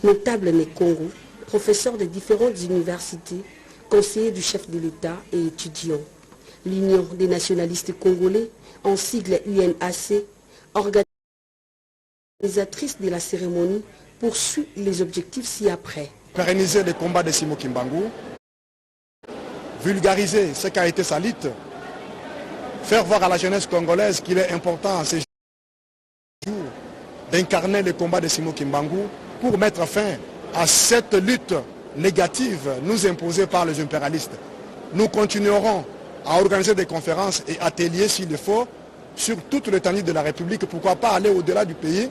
Notable né Congo, professeur de différentes universités, conseiller du chef de l'État et étudiant. L'Union des nationalistes congolais, en sigle UNAC, organisatrice de la cérémonie, poursuit les objectifs ci-après. Pérenniser les combats de Simon Kimbangu, vulgariser ce qu'a été sa lutte, faire voir à la jeunesse congolaise qu'il est important à ces jours d'incarner les combats de Simon Kimbangu pour mettre fin à cette lutte négative nous imposée par les impérialistes. Nous continuerons à organiser des conférences et ateliers s'il le faut sur toute l'étendue de la République, pourquoi pas aller au-delà du pays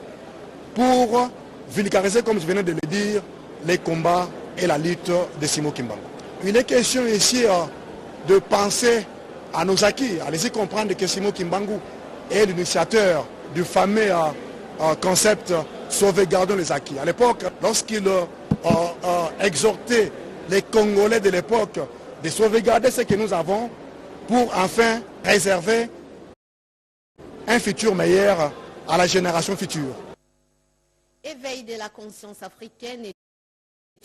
pour vulgariser, comme je venais de le dire, les combats et la lutte de Simon Kimbangu. Il est question ici de penser à nos acquis, à laisser comprendre que Simon Kimbangu est l'initiateur du fameux concept sauvegardons les acquis. À l'époque, lorsqu'il exhortait les Congolais de l'époque de sauvegarder ce que nous avons pour enfin réserver un futur meilleur à la génération future. Éveil de la conscience africaine est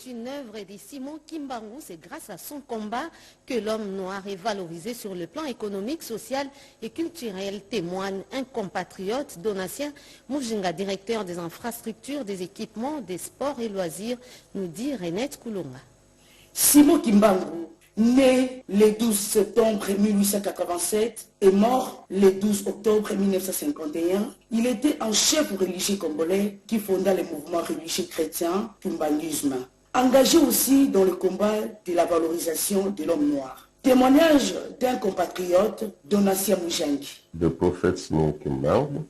une œuvre de Simon Kimbangu. C'est grâce à son combat que l'homme noir est valorisé sur le plan économique, social et culturel, témoigne un compatriote, Donatien Mujinga, directeur des infrastructures, des équipements, des sports et loisirs, nous dit Renette Koulonga. Simon Kimbangu, né le 12 septembre 1887 et mort le 12 octobre 1951, il était un chef religieux congolais qui fonda le mouvement religieux chrétien Kimbanguisme, engagé aussi dans le combat de la valorisation de l'homme noir. Témoignage d'un compatriote, Donatien Mujinga. Le prophète Simon Kimbangu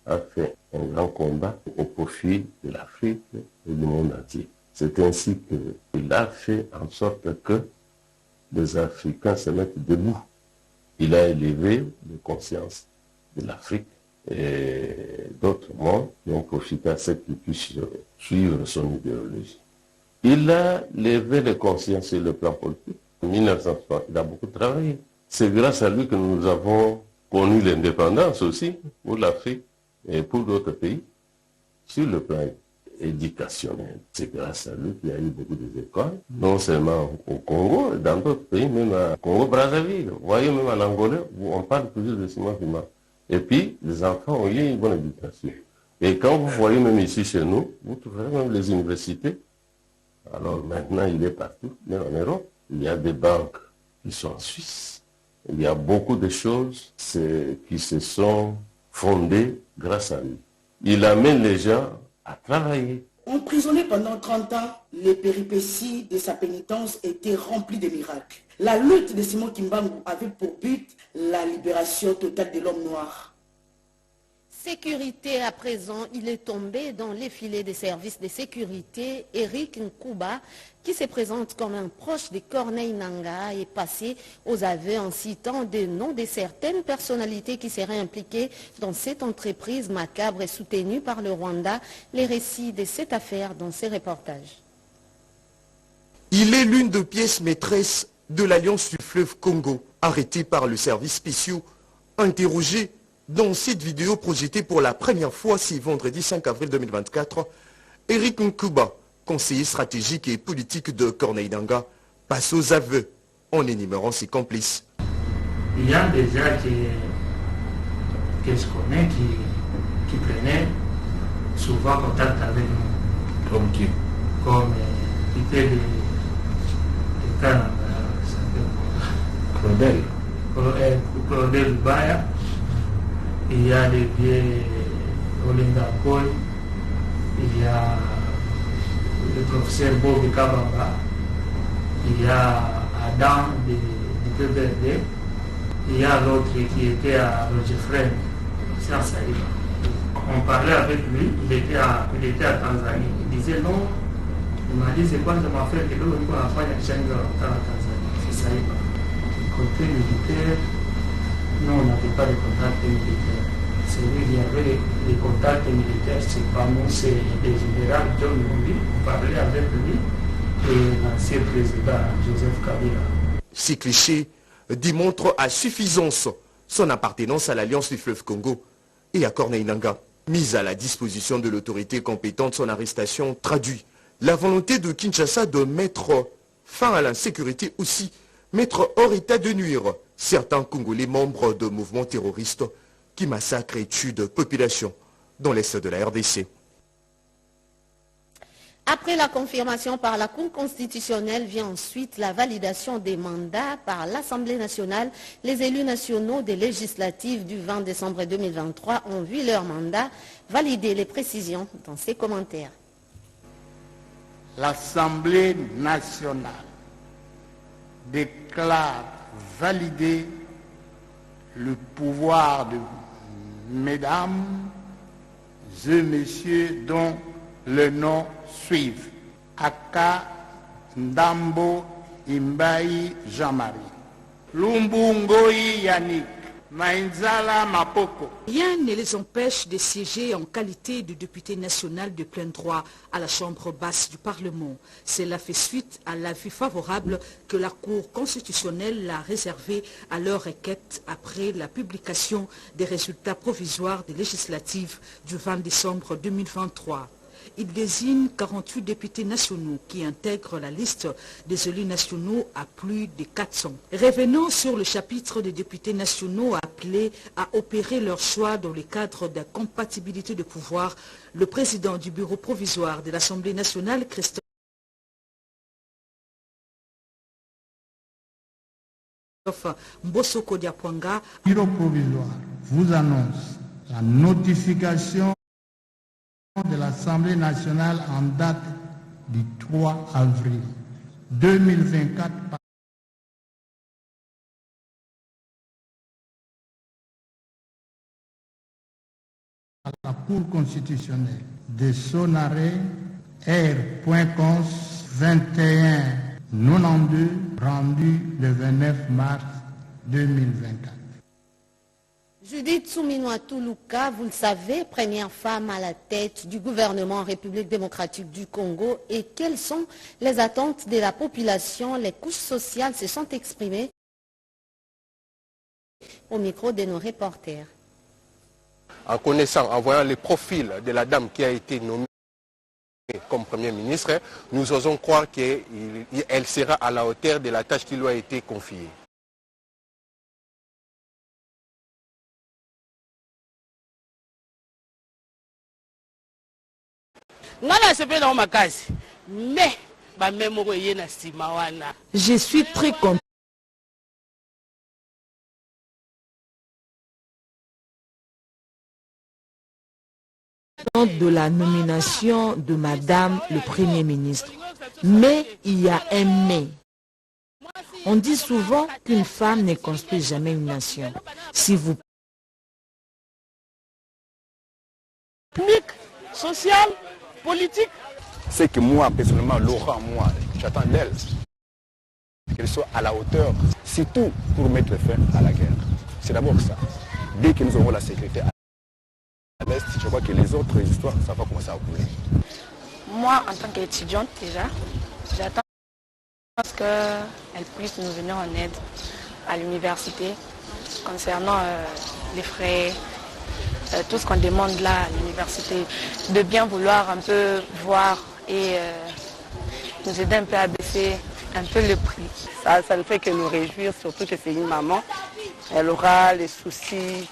a fait un grand combat au profit de l'Afrique et du monde entier. C'est ainsi qu'il a fait en sorte que les Africains se mettent debout. Il a élevé les consciences de l'Afrique et d'autres mondes qui ont profité à ce qu'ils puissent suivre son idéologie. Il a levé les consciences sur le plan politique. En 1960, il a beaucoup travaillé. C'est grâce à lui que nous avons connu l'indépendance aussi pour l'Afrique et pour d'autres pays sur le plan éducationnel. C'est grâce à lui qu'il y a eu beaucoup d'écoles, non seulement au Congo, dans d'autres pays, même à Congo-Brazzaville. Vous voyez, même en Angola, où on parle toujours de Simon Kimbangu. Et puis, les enfants ont eu une bonne éducation. Et quand vous voyez même ici chez nous, vous trouverez même les universités. Alors maintenant, il est partout, même en Europe. Il y a des banques qui sont en Suisse. Il y a beaucoup de choses qui se sont fondées grâce à lui. Il amène les gens à travailler. Emprisonné pendant 30 ans, les péripéties de sa pénitence étaient remplies de miracles. La lutte de Simon Kimbangu avait pour but la libération totale de l'homme noir. Sécurité à présent, il est tombé dans les filets des services de sécurité. Eric Nkuba, qui se présente comme un proche de Corneille Nangaa, est passé aux aveux en citant des noms de certaines personnalités qui seraient impliquées dans cette entreprise macabre et soutenue par le Rwanda. Les récits de cette affaire dans ces reportages. Il est l'une des pièces maîtresses de l'Alliance du fleuve Congo, arrêté par le service spécial, interrogé dans cette vidéo projetée pour la première fois ce vendredi 5 avril 2024, Eric Nkuba, conseiller stratégique et politique de Corneille Nangaa, passe aux aveux en énumérant ses complices. Il y a des gens que je connais qui prenaient souvent contact avec nous. Comme qui? Comme Peter de Canada, Claudel Lubaya. Il y a les vieux Olinda Koy, il y a le professeur Bob Kabamba, il y a Adam du PBD, il y a l'autre qui était à Roger Frère, Serge Saïba. On parlait avec lui, il était à Tanzanie. Il disait non, il m'a dit c'est quoi ça m'a fait que l'autre fois à Tanzanie, c'est Saïba. Côté militaire, nous, on n'avait pas de contact militaire. C'est lui qui avait les contacts militaires, c'est pas nous, c'est le général John Lumbi. On parlait avec lui et l'ancien président Joseph Kabila. Ces clichés démontrent à suffisance son appartenance à l'Alliance du fleuve Congo et à Corneille Nangaa. Mise à la disposition de l'autorité compétente, son arrestation traduit La volonté de Kinshasa de mettre fin à l'insécurité aussi, mettre hors état de nuire certains Congolais membres de mouvements terroristes qui massacrent et tuent de populations dans l'est de la RDC. Après la confirmation par la Cour constitutionnelle, vient ensuite la validation des mandats par l'Assemblée nationale. Les élus nationaux des législatives du 20 décembre 2023 ont vu leur mandat valider. Les précisions dans ces commentaires. L'Assemblée nationale déclare valider le pouvoir de mesdames et messieurs dont le nom suivent: Aka Ndambo Imbai Jean-Marie, Lumbungoi Yannick, Mainzala Mapoko. Rien ne les empêche de siéger en qualité de député national de plein droit à la Chambre basse du Parlement. Cela fait suite à l'avis favorable que la Cour constitutionnelle a réservé à leur requête après la publication des résultats provisoires des législatives du 20 décembre 2023. Il désigne 48 députés nationaux qui intègrent la liste des élus nationaux à plus de 400. Revenons sur le chapitre des députés nationaux appelés à opérer leur choix dans le cadre de compatibilité de pouvoir. Le président du bureau provisoire de l'Assemblée nationale, Christophe Mbosoko Diapwanga. Le bureau provisoire vous annonce la notification de l'Assemblée nationale en date du 3 avril 2024 par la Cour constitutionnelle de son arrêt R.cons 2192 rendu le 29 mars 2024. Judith Souminoa Toulouka, vous le savez, première femme à la tête du gouvernement en République démocratique du Congo. Et quelles sont les attentes de la population? Les couches sociales se sont exprimées au micro de nos reporters. En connaissant, en voyant le profil de la dame qui a été nommée comme Premier ministre, nous osons croire qu'elle sera à la hauteur de la tâche qui lui a été confiée. Je suis très content de la nomination de Madame le Premier ministre. Mais il y a un mais. On dit souvent qu'une femme ne construit jamais une nation. Si vous social, politique. C'est que moi, personnellement, Laurent, j'attends d'elle qu'elle soit à la hauteur, surtout pour mettre fin à la guerre. C'est d'abord ça. Dès que nous aurons la sécurité à l'Est, je crois que les autres histoires, ça va commencer à couler. Moi, en tant qu'étudiante déjà, j'attends qu'elle puisse nous venir en aide à l'université concernant les frais, tout ce qu'on demande là à l'université, de bien vouloir un peu voir et nous aider un peu à baisser un peu le prix. Ça ne fait que nous réjouir, surtout que c'est une maman. Elle aura les soucis,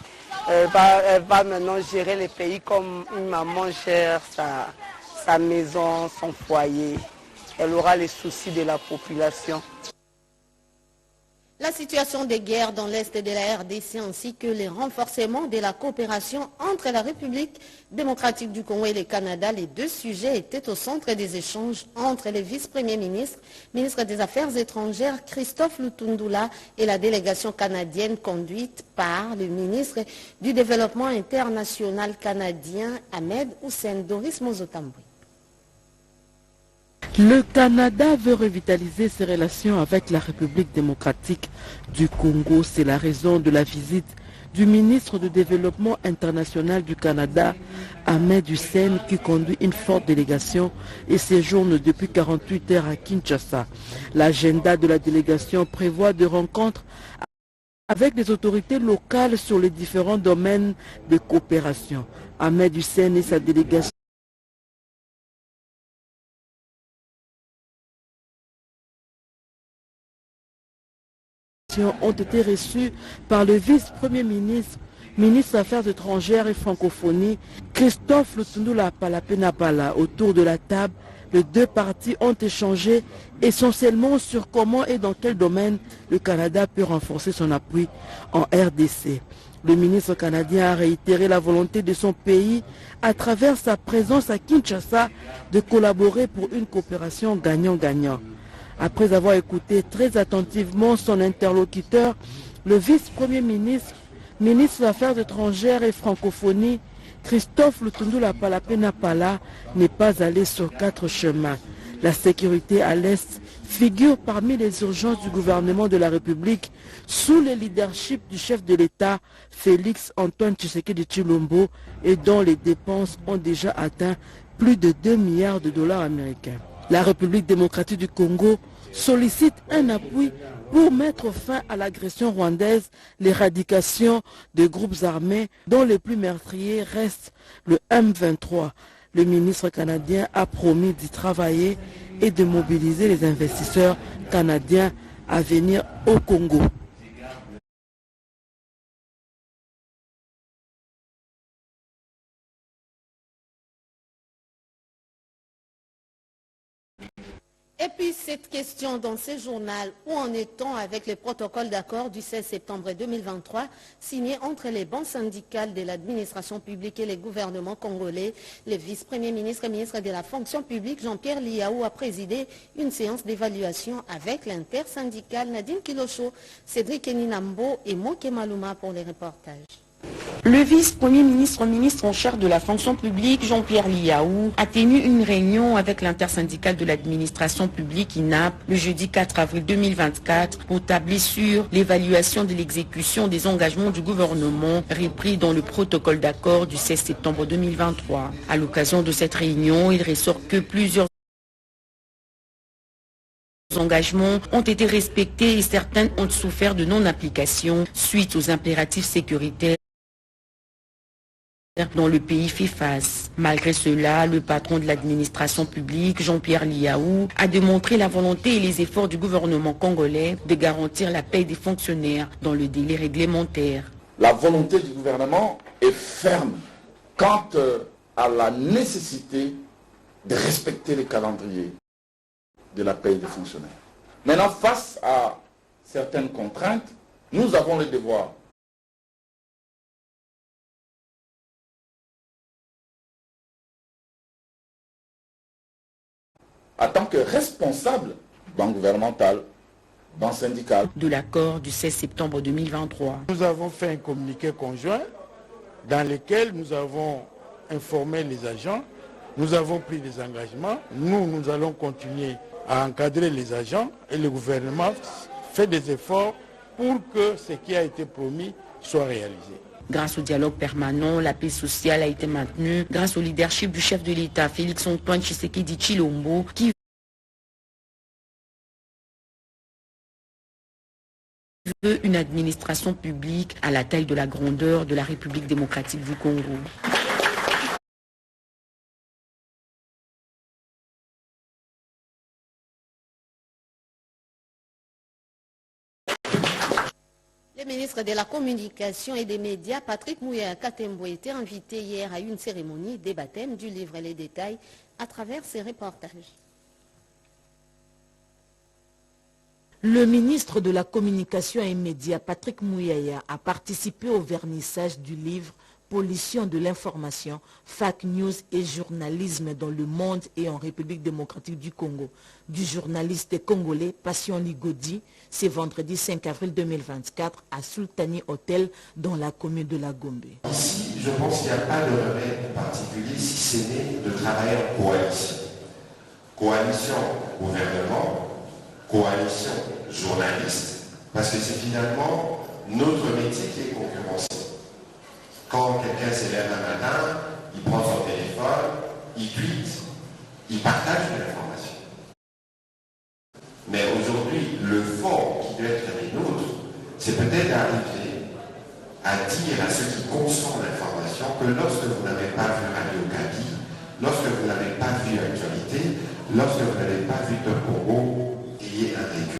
elle va maintenant gérer les pays comme une maman gère sa maison, son foyer. Elle aura les soucis de la population. La situation de guerre dans l'Est de la RDC ainsi que le renforcement de la coopération entre la République démocratique du Congo et le Canada, les deux sujets étaient au centre des échanges entre le vice-premier ministre, ministre des Affaires étrangères Christophe Lutundula et la délégation canadienne conduite par le ministre du Développement international canadien Ahmed Hussein. Doris Mozotamboui. Le Canada veut revitaliser ses relations avec la République démocratique du Congo. C'est la raison de la visite du ministre du Développement international du Canada, Ahmed Hussein, qui conduit une forte délégation et séjourne depuis 48 heures à Kinshasa. L'agenda de la délégation prévoit des rencontres avec des autorités locales sur les différents domaines de coopération. Ahmed Hussein et sa délégation délégation ont été reçus par le vice-premier ministre, ministre des Affaires étrangères et francophonie, Christophe Lutundula Palapé-Napala. Autour de la table, les deux parties ont échangé essentiellement sur comment et dans quel domaine le Canada peut renforcer son appui en RDC. Le ministre canadien a réitéré la volonté de son pays, à travers sa présence à Kinshasa, de collaborer pour une coopération gagnant-gagnant. Après avoir écouté très attentivement son interlocuteur, le vice-premier ministre, ministre des Affaires étrangères et francophonie, Christophe Lutundula Palapé-Napala, n'est pas allé sur 4 chemins. La sécurité à l'Est figure parmi les urgences du gouvernement de la République sous le leadership du chef de l'État, Félix Antoine Tshisekedi Tshilombo, et dont les dépenses ont déjà atteint plus de 2 milliards de dollars américains. La République démocratique du Congo sollicite un appui pour mettre fin à l'agression rwandaise, l'éradication des groupes armés dont les plus meurtriers restent le M23. Le ministre canadien a promis d'y travailler et de mobiliser les investisseurs canadiens à venir au Congo. Et puis cette question dans ce journal, où en est-on avec le protocole d'accord du 16 septembre 2023 signé entre les banques syndicales de l'administration publique et les gouvernements congolais? Le vice-premier ministre et ministre de la fonction publique Jean-Pierre Liaou a présidé une séance d'évaluation avec l'intersyndicale Nadine Kilocho, Cédric Eninambo et Moke Maluma pour les reportages. Le vice-premier ministre, ministre en charge de la fonction publique, Jean-Pierre Liaou, a tenu une réunion avec l'intersyndicale de l'administration publique INAP le jeudi 4 avril 2024 pour tabler sur l'évaluation de l'exécution des engagements du gouvernement repris dans le protocole d'accord du 16 septembre 2023. À l'occasion de cette réunion, il ressort que plusieurs engagements ont été respectés et certains ont souffert de non-application suite aux impératifs sécuritaires dont le pays fait face. Malgré cela, le patron de l'administration publique, Jean-Pierre Liaou, a démontré la volonté et les efforts du gouvernement congolais de garantir la paix des fonctionnaires dans le délai réglementaire. La volonté du gouvernement est ferme quant à la nécessité de respecter les calendriers de la paix des fonctionnaires. Maintenant, face à certaines contraintes, nous avons le devoir en tant que responsable banque gouvernementale, banque syndicale. De l'accord du 16 septembre 2023. Nous avons fait un communiqué conjoint dans lequel nous avons informé les agents, nous avons pris des engagements, nous allons continuer à encadrer les agents et le gouvernement fait des efforts pour que ce qui a été promis soit réalisé. Grâce au dialogue permanent, la paix sociale a été maintenue grâce au leadership du chef de l'État, Félix Antoine Tshisekedi Tshilombo, qui veut une administration publique à la taille de la grandeur de la République démocratique du Congo. Le ministre de la Communication et des Médias, Patrick Mouya Katembo, était invité hier à une cérémonie des baptêmes du livre et les détails à travers ses reportages. Le ministre de la Communication et Médias, Patrick Mouya, a participé au vernissage du livre Pollution de l'information, fake news et journalisme dans le monde et en République démocratique du Congo, du journaliste congolais Passion Ligodi, c'est vendredi 5 avril 2024 à Sultani Hotel dans la commune de la Gombe. Ici, je pense qu'il n'y a pas de remède particulier si ce n'est de travailler en coalition. Coalition gouvernement, coalition journaliste, parce que c'est finalement notre métier qui est concurrencé. Quand quelqu'un se lève un matin, il prend son téléphone, il tweet, il partage de l'information. Mais aujourd'hui, le fond qui doit être les nôtres, c'est peut-être d'arriver à dire à ceux qui consomment l'information que lorsque vous n'avez pas vu Radio Kaby, lorsque vous n'avez pas vu Actualité, lorsque vous n'avez pas vu Top Congo, ayez un véhicule.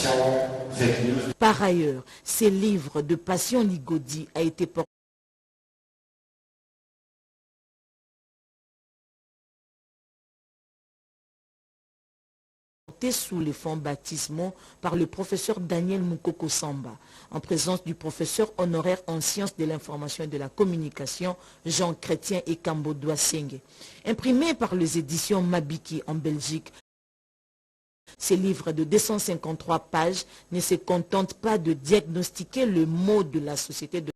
l'information fake news. Par ailleurs, ces livres de Passion Ligodi a été porté sous les fonds baptismaux par le professeur Daniel Moukoko Samba, en présence du professeur honoraire en sciences de l'information et de la communication Jean Chrétien et Kambodoua Senge. Imprimés par les éditions Mabiki en Belgique, ces livres de 253 pages ne se contentent pas de diagnostiquer le mot de la société de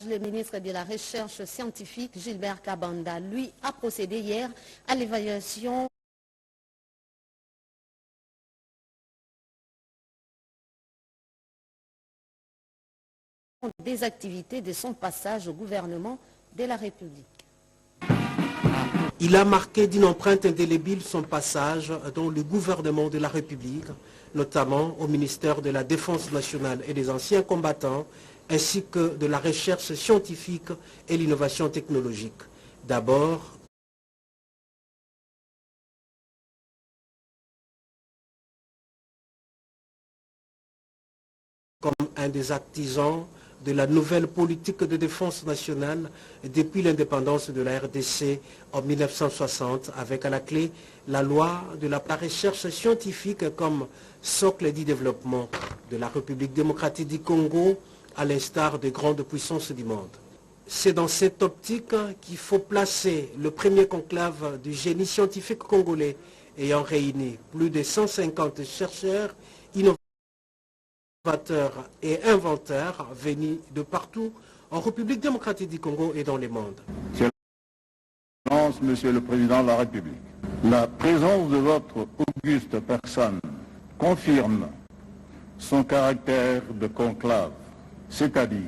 Le ministre de la Recherche scientifique, Gilbert Kabanda, lui, a procédé hier à l'évaluation des activités de son passage au gouvernement de la République. Il a marqué d'une empreinte indélébile son passage dans le gouvernement de la République, notamment au ministère de la Défense nationale et des anciens combattants, ainsi que de la recherche scientifique et l'innovation technologique. D'abord, comme un des artisans de la nouvelle politique de défense nationale depuis l'indépendance de la RDC en 1960, avec à la clé la loi de la recherche scientifique comme socle du développement de la République démocratique du Congo, à l'instar des grandes puissances du monde. C'est dans cette optique qu'il faut placer le premier conclave du génie scientifique congolais ayant réuni plus de 150 chercheurs, innovateurs et inventeurs venus de partout en République démocratique du Congo et dans le monde. Excellence, Monsieur le Président de la République, la présence de votre auguste personne confirme son caractère de conclave, c'est-à-dire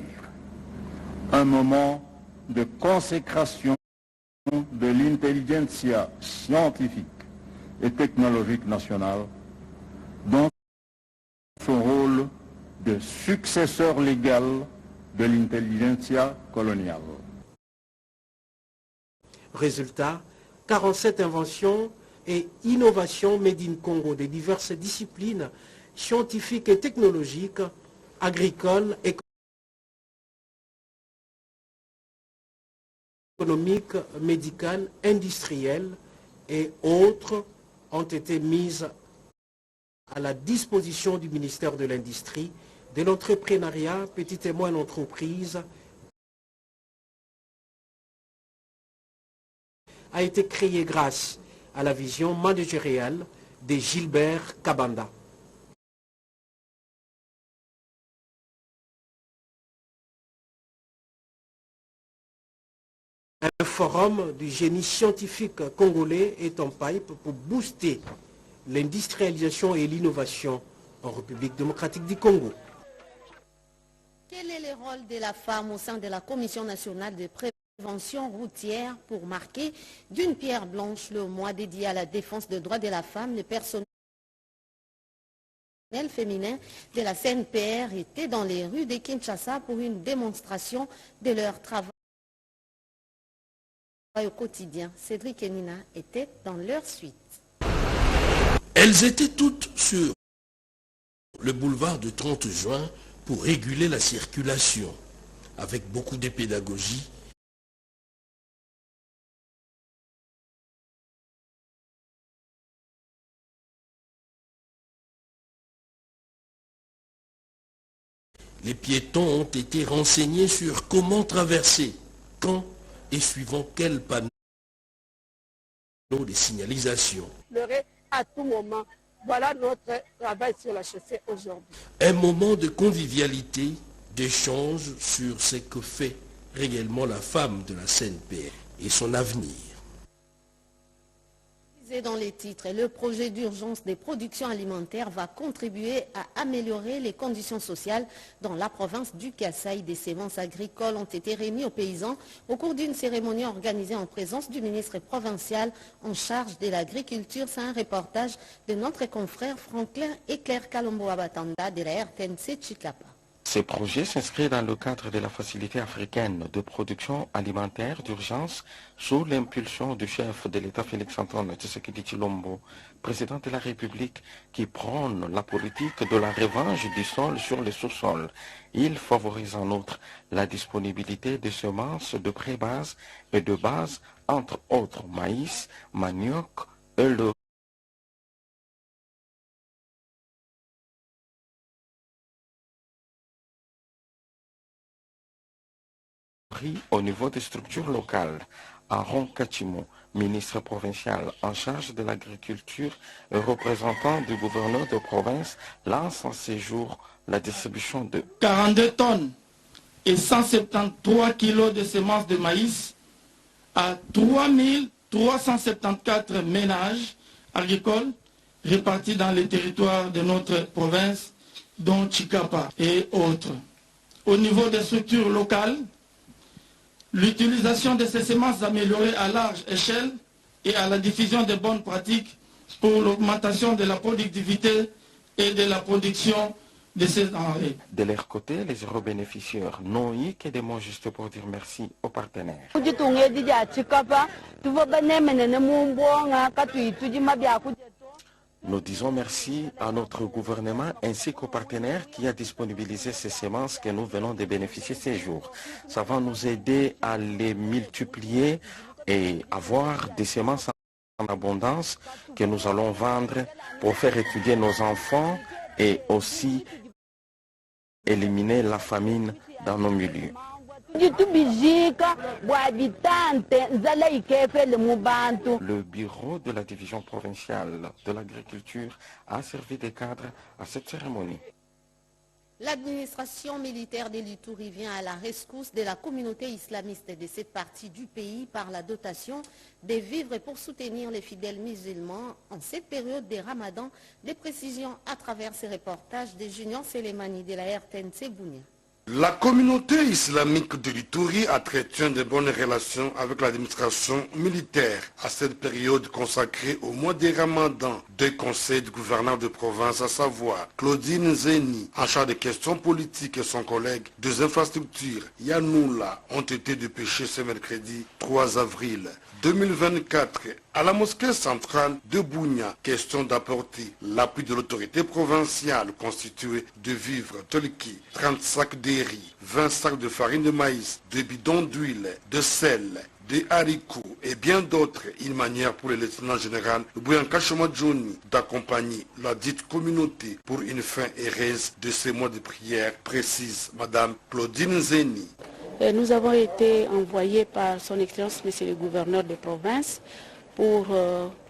un moment de consécration de l'intelligentsia scientifique et technologique nationale dans son rôle de successeur légal de l'intelligentsia coloniale. Résultat, 47 inventions et innovations made in Congo de diverses disciplines scientifiques et technologiques, agricoles, économiques, médicales, industrielles et autres ont été mises à la disposition du ministère de l'Industrie, de l'entrepreneuriat, petite et moyenne entreprise, a été créé grâce à la vision managériale de Gilbert Kabanda. Un forum du génie scientifique congolais est en pipe pour booster l'industrialisation et l'innovation en République démocratique du Congo. Quel est le rôle de la femme au sein de la Commission nationale de prévention routière pour marquer d'une pierre blanche le mois dédié à la défense des droits de la femme? Les personnels féminins de la CNPR étaient dans les rues de Kinshasa pour une démonstration de leur travail au quotidien. Cédric et Nina étaient dans leur suite. Elles étaient toutes sur le boulevard du 30 juin pour réguler la circulation, avec beaucoup de pédagogie. Les piétons ont été renseignés sur comment traverser, quand et suivant quel panneau de signalisation. À tout moment, voilà notre travail sur la chaussée aujourd'hui. Un moment de convivialité, d'échange sur ce que fait réellement la femme de la CNPR et son avenir. Dans les titres, le projet d'urgence des productions alimentaires va contribuer à améliorer les conditions sociales dans la province du Kasaï. Des semences agricoles ont été remis aux paysans au cours d'une cérémonie organisée en présence du ministre provincial en charge de l'agriculture. C'est un reportage de notre confrère Franklin et Claire Kalombo Abatanda de la RTNC Chikapa. Ces projets s'inscrivent dans le cadre de la Facilité africaine de production alimentaire d'urgence sous l'impulsion du chef de l'État Félix-Antoine Tshisekedi Tshilombo, président de la République, qui prône la politique de la revanche du sol sur le sous-sol. Il favorise en outre la disponibilité de semences de pré-base et de base, entre autres maïs, manioc et le au niveau des structures locales. Aaron Kachimo, ministre provincial en charge de l'agriculture et représentant du gouverneur de province, lance en ces jours la distribution de 42 tonnes et 173 kilos de semences de maïs à 3374 ménages agricoles répartis dans les territoires de notre province, dont Chikapa et autres. Au niveau des structures locales, l'utilisation de ces semences améliorées à large échelle et à la diffusion de bonnes pratiques pour l'augmentation de la productivité et de la production de ces denrées. De leur côté, les heureux bénéficiaires n'ont eu que des mots justes pour dire merci aux partenaires. Nous disons merci à notre gouvernement ainsi qu'aux partenaires qui a disponibilisé ces semences que nous venons de bénéficier ces jours. Ça va nous aider à les multiplier et avoir des semences en abondance que nous allons vendre pour faire étudier nos enfants et aussi éliminer la famine dans nos milieux. Le bureau de la division provinciale de l'agriculture a servi de cadre à cette cérémonie. L'administration militaire de l'Ituri vient à la rescousse de la communauté islamiste de cette partie du pays par la dotation des vivres pour soutenir les fidèles musulmans en cette période de Ramadan. Des précisions à travers ces reportages de Junior Selemani de la RTNC Bounia. La communauté islamique de l'Ituri entretient de bonnes relations avec l'administration militaire à cette période consacrée au mois de Ramadan. Deux conseils du gouverneur de province, à savoir Claudine Zeni, en charge des questions politiques, et son collègue des infrastructures, Yanoula, ont été dépêchés ce mercredi 3 avril 2024 à la mosquée centrale de Bounia. Question d'apporter l'appui de l'autorité provinciale constituée de vivres tels que 30 sacs de riz, 20 sacs de farine de maïs, de bidons d'huile, de sel, des haricots et bien d'autres, une manière pour le lieutenant général Bouyanka Johnny d'accompagner la dite communauté pour une fin heureuse de ces mois de prière, précise Madame Claudine Zeni. Nous avons été envoyés par son Excellence, Monsieur le gouverneur de province, pour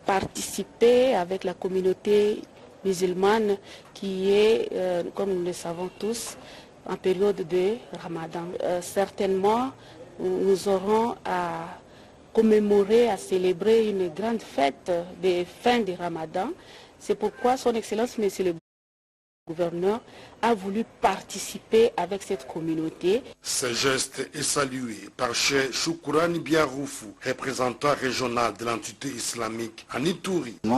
participer avec la communauté musulmane qui est, comme nous le savons tous, en période de Ramadan. Certainement, nous aurons à commémorer, à célébrer une grande fête de fin de Ramadan. C'est pourquoi son Excellence, Monsieur le gouverneur, a voulu participer avec cette communauté. Ce geste est salué par Cheikh Choukourani Biaroufou, représentant régional de l'entité islamique en Ituri. Nous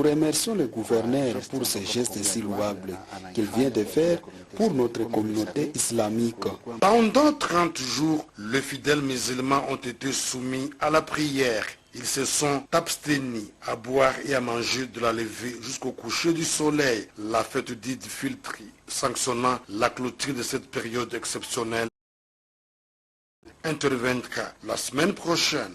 remercions le gouverneur pour ce geste si louable qu'il vient de faire pour notre communauté islamique. Pendant 30 jours, les fidèles musulmans ont été soumis à la prière. Ils se sont abstenus à boire et à manger de la levée jusqu'au coucher du soleil. La fête dite Filtri, sanctionnant la clôture de cette période exceptionnelle, interviendra la semaine prochaine.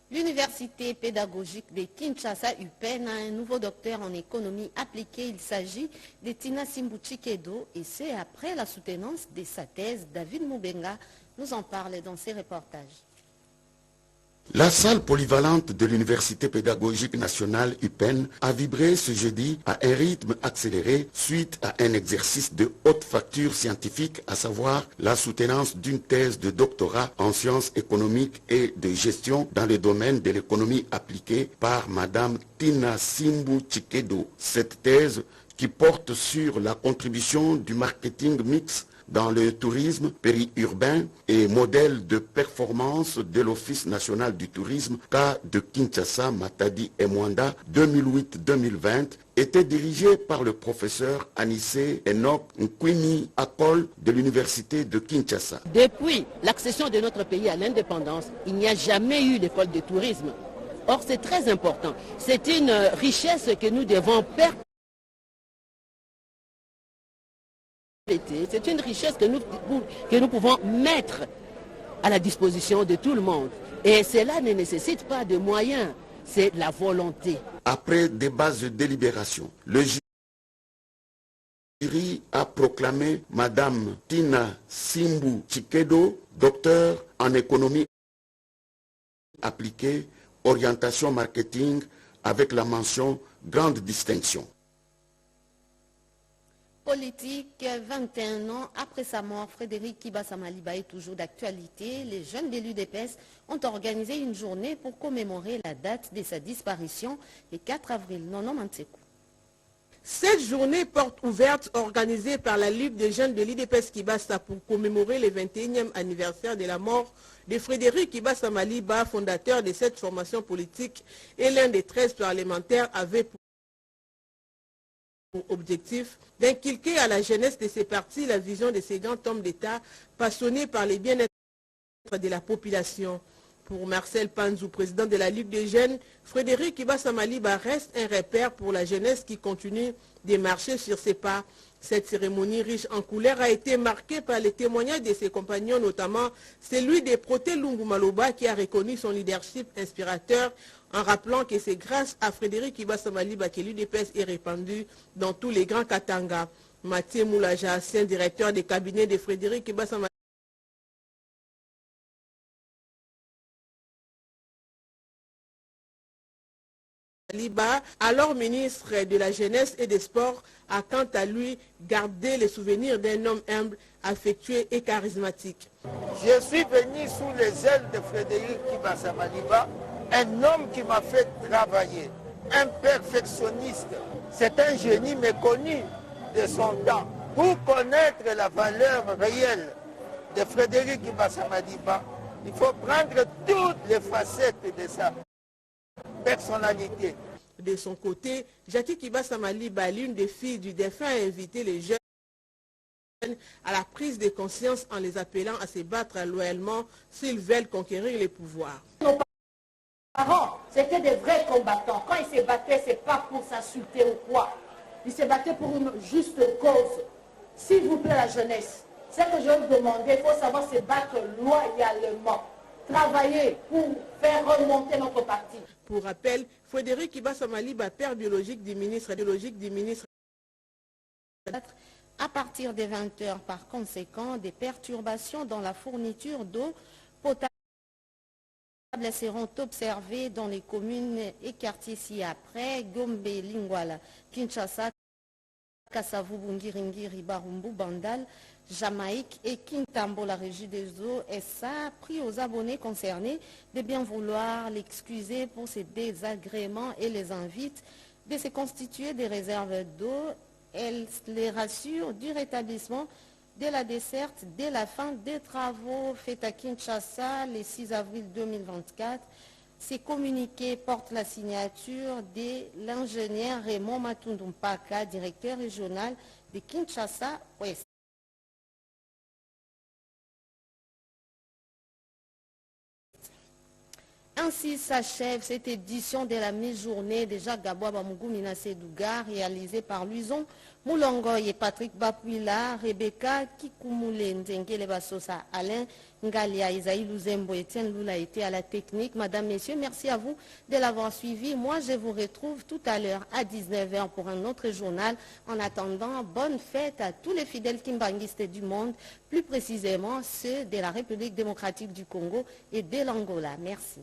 L'université pédagogique de Kinshasa UPEN a un nouveau docteur en économie appliquée. Il s'agit de Tina Simbu Chikedo et c'est après la soutenance de sa thèse. David Moubenga nous en parle dans ses reportages. La salle polyvalente de l'Université pédagogique nationale UPEN a vibré ce jeudi à un rythme accéléré suite à un exercice de haute facture scientifique, à savoir la soutenance d'une thèse de doctorat en sciences économiques et de gestion dans le domaine de l'économie appliquée par Madame Tina Simbu Chikedo. Cette thèse, qui porte sur la contribution du marketing mix dans le tourisme périurbain et modèle de performance de l'Office national du tourisme, cas de Kinshasa, Matadi et Mwanda 2008-2020, était dirigé par le professeur Anissé Enoch Nkwimi Akol de l'université de Kinshasa. Depuis l'accession de notre pays à l'indépendance, il n'y a jamais eu d'école de tourisme. Or, c'est très important. C'est une richesse que nous devons perpétuer. C'est une richesse que nous pouvons mettre à la disposition de tout le monde. Et cela ne nécessite pas de moyens, c'est la volonté. Après des bases de délibération, le jury a proclamé Madame Tina Simbu Chikedo, docteur en économie appliquée, orientation marketing, avec la mention grande distinction. Politique, 21 ans après sa mort, Frédéric Kibasa Maliba est toujours d'actualité. Les jeunes de l'UDPS ont organisé une journée pour commémorer la date de sa disparition, le 4 avril. Nono Mansekou. Cette journée porte ouverte organisée par la Ligue des jeunes de l'UDPS Kibasa pour commémorer le 21e anniversaire de la mort de Frédéric Kibasa Maliba, fondateur de cette formation politique et l'un des 13 parlementaires, avait pour objectif d'inculquer à la jeunesse de ces partis la vision de ces grands hommes d'État passionnés par les bien-être de la population. Pour Marcel Panzou, président de la Ligue des jeunes, Frédéric Kibasa Maliba reste un repère pour la jeunesse qui continue de marcher sur ses pas. Cette cérémonie riche en couleurs a été marquée par les témoignages de ses compagnons, notamment celui de Proté Lungu Maloba qui a reconnu son leadership inspirateur en rappelant que c'est grâce à Frédéric Kibasa Maliba que l'UDPS est répandu dans tous les grands Katanga. Mathieu Moulaja, ancien directeur des cabinets de Frédéric Kibasa Maliba, alors ministre de la Jeunesse et des Sports, a quant à lui gardé les souvenirs d'un homme humble, affectueux et charismatique. Je suis venu sous les ailes de Frédéric Kibasa Maliba, un homme qui m'a fait travailler, un perfectionniste. C'est un génie méconnu de son temps. Pour connaître la valeur réelle de Frédéric Kibasa Maliba, il faut prendre toutes les facettes de sa personnalité. De son côté, Jackie Kibasa Maliba, l'une des filles du défunt, a invité les jeunes à la prise de conscience en les appelant à se battre loyalement s'ils veulent conquérir les pouvoirs. Nos parents, c'était des vrais combattants. Quand ils se battaient, ce n'est pas pour s'insulter ou quoi. Ils se battaient pour une juste cause. S'il vous plaît, la jeunesse, ce que je vous demande, il faut savoir se battre loyalement. Travailler pour faire remonter notre parti. Pour rappel, Frédéric Kibasa Maliba, père biologique du ministre. À partir des 20h, par conséquent, des perturbations dans la fourniture d'eau potable seront observées dans les communes et quartiers ci-après, Gombe, Lingwala, Kinshasa, Kasavu, Bungiringiri, Barumbu, Bandal, Jamaïque et Kintambo, la régie des eaux, et ça a pris aux abonnés concernés de bien vouloir l'excuser pour ces désagréments et les invite de se constituer des réserves d'eau. Elle les rassure du rétablissement de la desserte dès la fin des travaux faits à Kinshasa le 6 avril 2024. Ces communiqués portent la signature de l'ingénieur Raymond Matundumpaka, directeur régional de Kinshasa Ouest. Ainsi s'achève cette édition de la mi-journée de Jacques Gaboua Bamugumina Sedouga, réalisée par Luison Moulongoy et Patrick Bapuila, Rebecca Kikumule Nzengele Basosa, Alain Ngalia, Isaïe Luzembo, Etienne Lula était à la technique. Madame, Messieurs, merci à vous de l'avoir suivi. Moi, je vous retrouve tout à l'heure à 19h pour un autre journal. En attendant, bonne fête à tous les fidèles kimbanguistes du monde, plus précisément ceux de la République démocratique du Congo et de l'Angola. Merci.